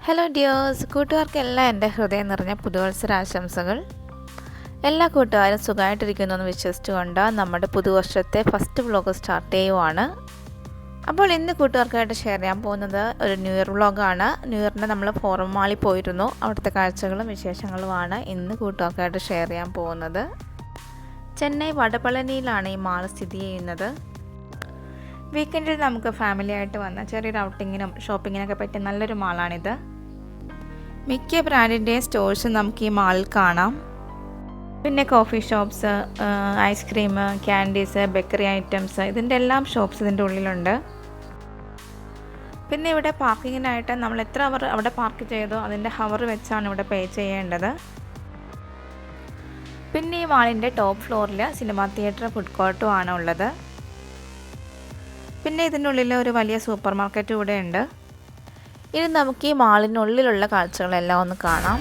Hello dears, കൂട്ടുകാർക്കെല്ലാം എൻ്റെ ഹൃദയം നിറഞ്ഞ പുതുവത്സരാശംസകൾ. എല്ലാ കൂട്ടുകാരും സുഖമായിട്ടിരിക്കുന്നു എന്ന് വിശ്വസിച്ചുകൊണ്ട് നമ്മുടെ പുതുവർഷത്തെ ഫസ്റ്റ് വ്ലോഗ് സ്റ്റാർട്ട് ചെയ്യുവാണ്. അപ്പോൾ ഇന്ന് കൂട്ടുകാർക്കായിട്ട് ഷെയർ ചെയ്യാൻ പോകുന്നത് ഒരു ന്യൂ ഇയർ വ്ലോഗാണ്. ന്യൂ ഇയറിന് നമ്മൾ ഫോറം മാളിൽ പോയിരുന്നു. അവിടുത്തെ കാഴ്ചകളും വിശേഷങ്ങളുമാണ് ഇന്ന് കൂട്ടുകാർക്കായിട്ട് ഷെയർ ചെയ്യാൻ പോകുന്നത്. ചെന്നൈ വടപളനിയിലാണ് ഈ മാൾ സ്ഥിതി ചെയ്യുന്നത്. വീക്കെൻഡിൽ നമുക്ക് ഫാമിലി ആയിട്ട് വന്ന ചെറിയൊരു ഔട്ടിങ്ങിനും ഷോപ്പിങ്ങിനൊക്കെ പറ്റിയ നല്ലൊരു മാളാണിത്. മിക്ക ബ്രാൻഡിൻ്റെയും സ്റ്റോഴ്സ് നമുക്ക് ഈ മാളിൽ കാണാം. പിന്നെ coffee shops, ice cream, candies, bakery items, ഇതിൻ്റെ എല്ലാം ഷോപ്സ് ഇതിൻ്റെ ഉള്ളിലുണ്ട്. പിന്നെ ഇവിടെ പാർക്കിങ്ങിനായിട്ട് നമ്മൾ എത്ര അവർ അവിടെ പാർക്ക് ചെയ്തോ അതിൻ്റെ ഹവർ വെച്ചാണ് ഇവിടെ പേ ചെയ്യേണ്ടത്. പിന്നെ ഈ മാളിൻ്റെ ടോപ്പ് ഫ്ലോറിൽ സിനിമാ തിയേറ്റർ, ഫുഡ് കോർട്ടും ആണ് ഉള്ളത്. പിന്നെ ഇതിനുള്ളിൽ ഒരു വലിയ സൂപ്പർ മാർക്കറ്റ് കൂടെ ഉണ്ട്. ഇനി നമുക്ക് ഈ മാളിനുള്ളിലുള്ള കാഴ്ചകളെല്ലാം ഒന്ന് കാണാം.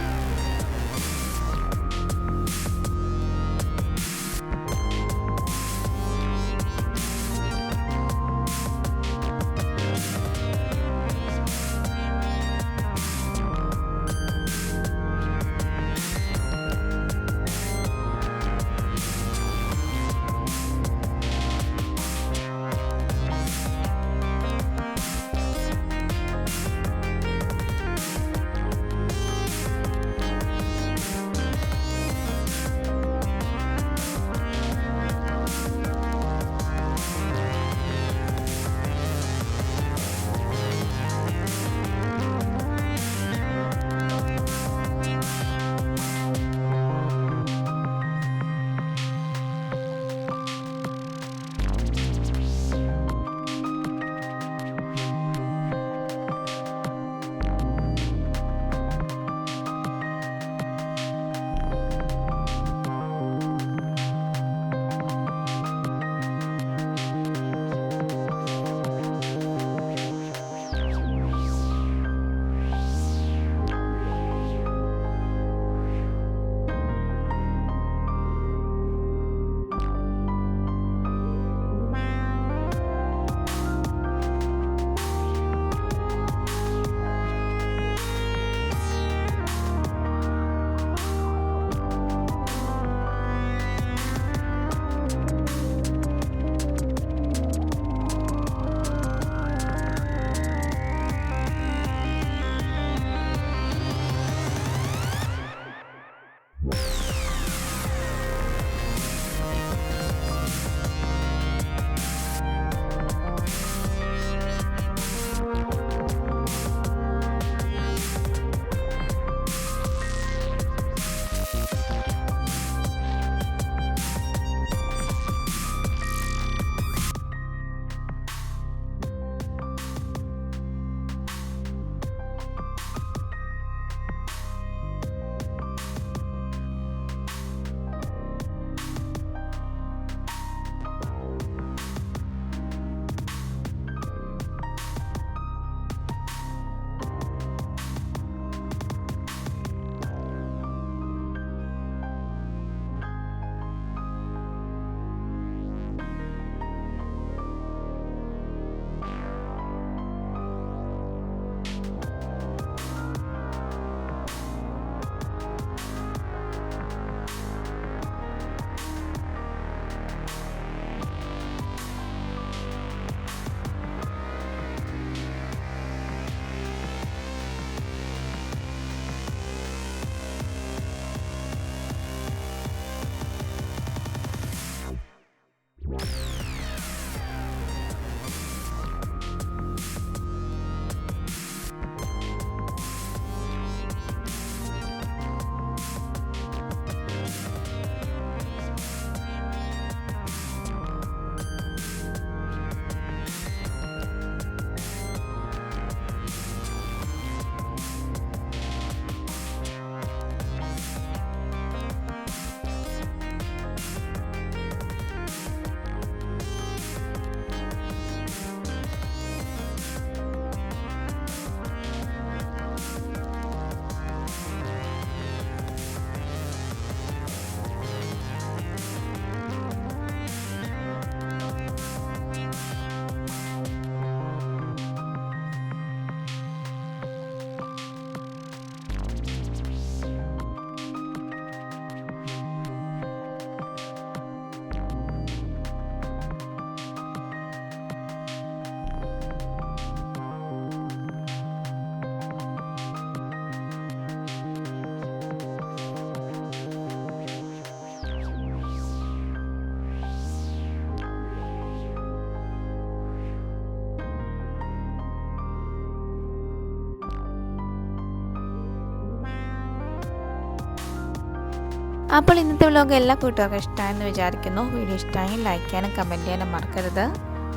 അപ്പോൾ ഇന്നത്തെ വ്ലോഗ് എല്ലാ കൂട്ടുകാർക്കും ഇഷ്ടമായെന്ന് വിചാരിക്കുന്നു. വീഡിയോ ഇഷ്ടമായെങ്കിൽ ലൈക്ക് ചെയ്യാനും കമൻറ്റ് ചെയ്യാനും മറക്കരുത്.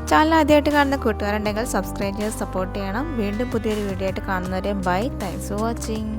ചാനൽ ആദ്യമായിട്ട് കാണുന്ന കൂട്ടുകാരുണ്ടെങ്കിൽ സബ്സ്ക്രൈബ് ചെയ്ത് സപ്പോർട്ട് ചെയ്യണം. വീണ്ടും പുതിയൊരു വീഡിയോ ആയിട്ട് കാണുന്നവരെ ബൈ. Thanks for watching.